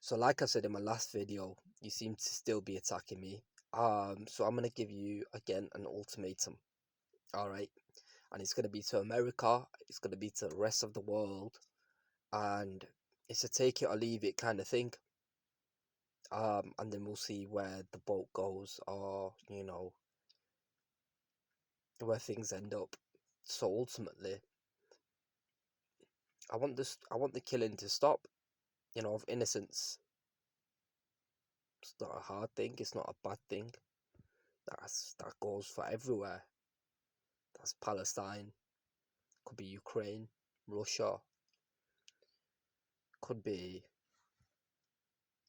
So like I said in my last video, you seem to still be attacking me. So I'm gonna give you again an ultimatum. All right, and it's gonna be to America. It's gonna be to the rest of the world, and it's a take it or leave it kind of thing. And then we'll see where the boat goes, or where things end up. So ultimately, I want the killing to stop. Of innocence. It's not a hard thing. It's not a bad thing. That goes for everywhere. That's Palestine. Could be Ukraine, Russia. Could be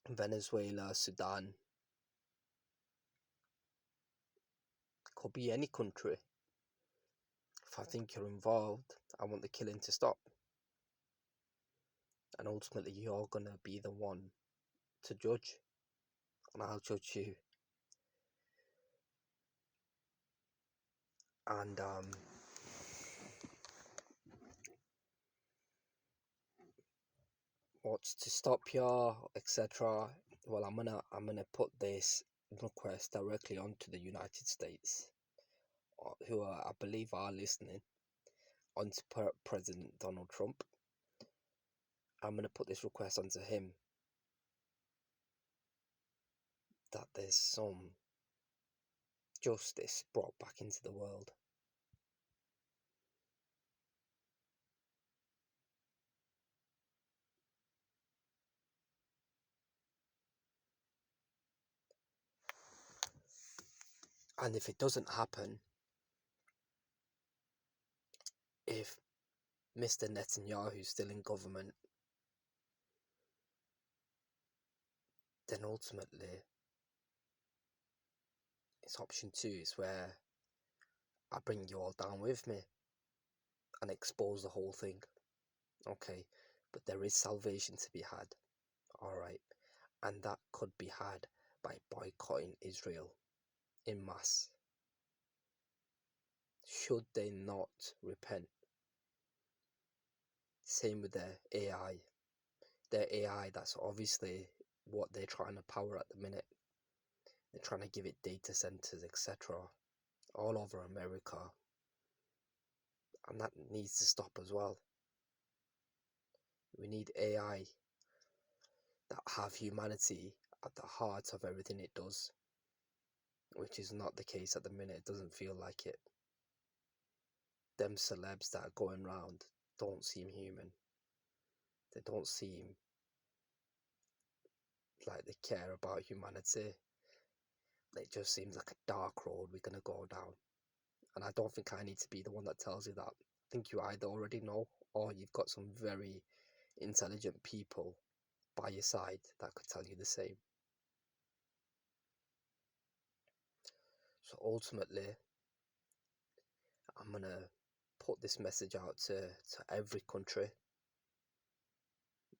Venezuela, Sudan. Could be any country. If I think you're involved, I want the killing to stop. And ultimately, you're gonna be the one to judge, and I'll judge you. And what's to stop you, etc. Well, I'm gonna put this request directly onto the United States, who I believe are listening, onto President Donald Trump. I'm gonna put this request onto him, that there's some justice brought back into the world. And if it doesn't happen, if Mr. Netanyahu's still in government, then ultimately it's option 2 is where I bring you all down with me and expose the whole thing. Okay, but there is salvation to be had, alright, and that could be had by boycotting Israel in mass. Should they not repent? Same with their AI. Their AI, that's obviously what they're trying to power at the minute. They're trying to give it data centers, etc., all over America, and that needs to stop as well. We need AI that have humanity at the heart of everything it does, which is not the case at the minute. It doesn't feel like it. Them celebs that are going round don't seem human. They don't seem like they care about humanity. It just seems like a dark road we're gonna go down. And I don't think I need to be the one that tells you that. I think you either already know, or you've got some very intelligent people by your side that could tell you the same. So ultimately, I'm gonna put this message out to every country.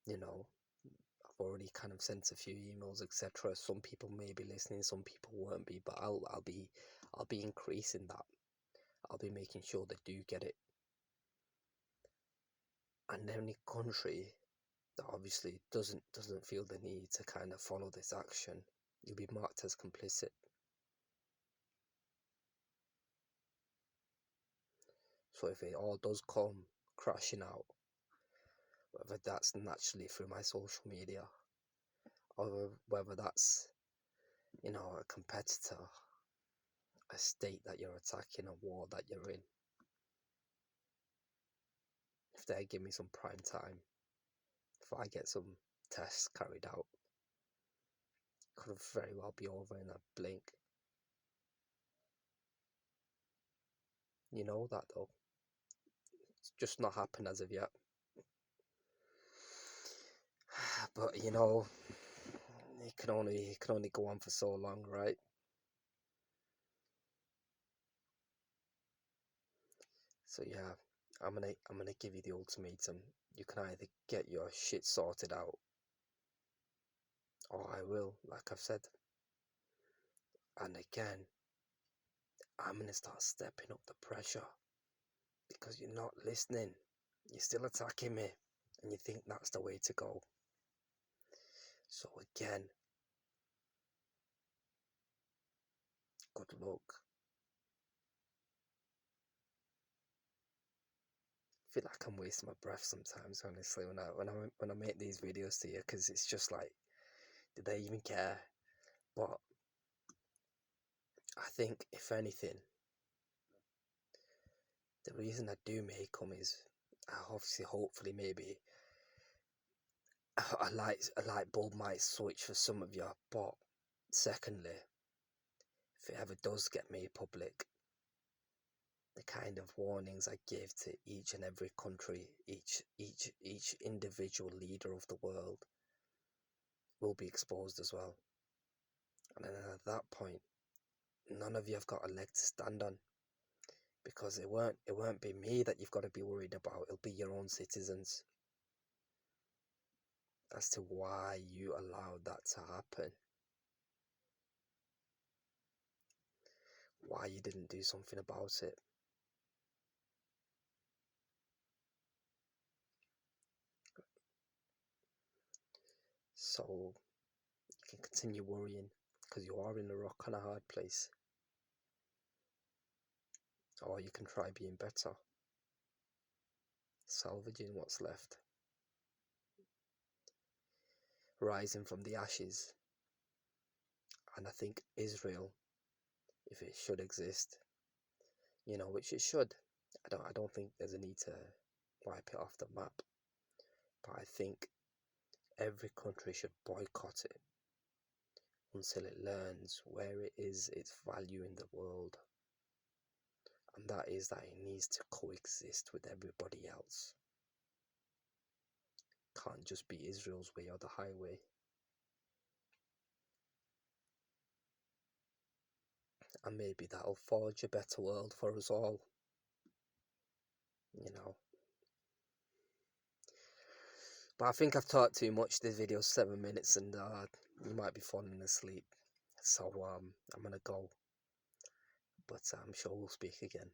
I've already kind of sent a few emails, etc. Some people may be listening, some people won't be, but I'll be increasing that. I'll be making sure they do get it. And any country that obviously doesn't feel the need to kind of follow this action, you'll be marked as complicit. So if it all does come crashing out, whether that's naturally through my social media, or whether that's a competitor, a state that you're attacking, a war that you're in, if they give me some prime time, if I get some tests carried out, it could very well be over in a blink. You know that though. It's just not happened as of yet. But it can only go on for so long, right? So yeah, I'm gonna give you the ultimatum. You can either get your shit sorted out, or I will, like I've said. And again, I'm gonna start stepping up the pressure, because you're not listening. You're still attacking me, and you think that's the way to go. So again, good luck. I feel like I'm wasting my breath sometimes, honestly, when I make these videos to you, because it's just like, do they even care? But I think, if anything, the reason I do make them is, obviously, hopefully, maybe a light bulb might switch for some of you. But secondly, if it ever does get made public, the kind of warnings I give to each and every country, each individual leader of the world, will be exposed as well. And then at that point, none of you have got a leg to stand on, because it won't be me that you've got to be worried about. It'll be your own citizens, as to why you allowed that to happen, why you didn't do something about it. So you can continue worrying, because you are in a rock and a hard place, or you can try being better, salvaging what's left, rising from the ashes. And I think Israel, if it should exist, which it should, I don't think there's a need to wipe it off the map, but I think every country should boycott it until it learns where it is its value in the world, and that is that it needs to coexist with everybody else. Can't just be Israel's way or the highway. And maybe that'll forge a better world for us all. But I think I've talked too much. This video's 7 minutes, and you might be falling asleep. So I'm gonna go, but I'm sure we'll speak again.